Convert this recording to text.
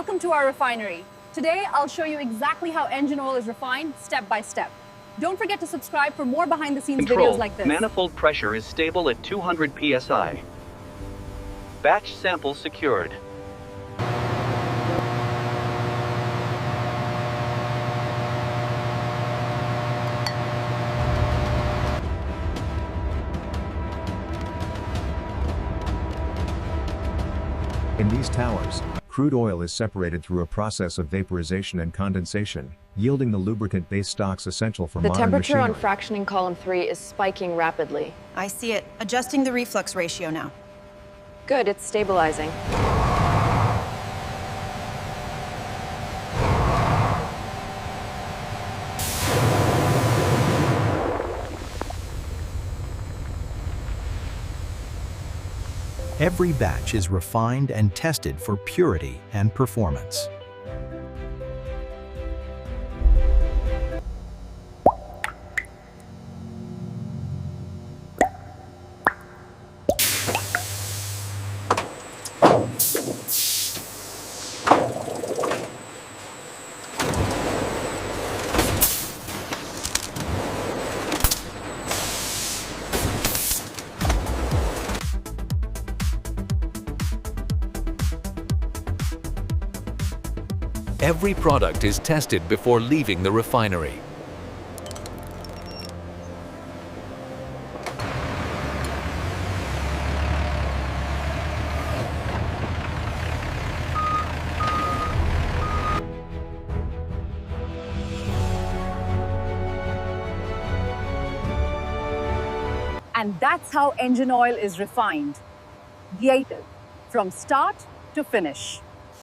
Welcome to our refinery. Today, I'll show you exactly how engine oil is refined step by step. Don't forget to subscribe for more behind-the-scenes videos like this. Manifold pressure is stable at 200 psi. Batch sample secured. In these towers, crude oil is separated through a process of vaporization and condensation, yielding the lubricant-based stocks essential for modern machinery. The temperature on fractioning column 3 is spiking rapidly. I see it. Adjusting the reflux ratio now. Good, it's stabilizing. Every batch is refined and tested for purity and performance. Every product is tested before leaving the refinery. And that's how engine oil is refined. Creative, from start to finish.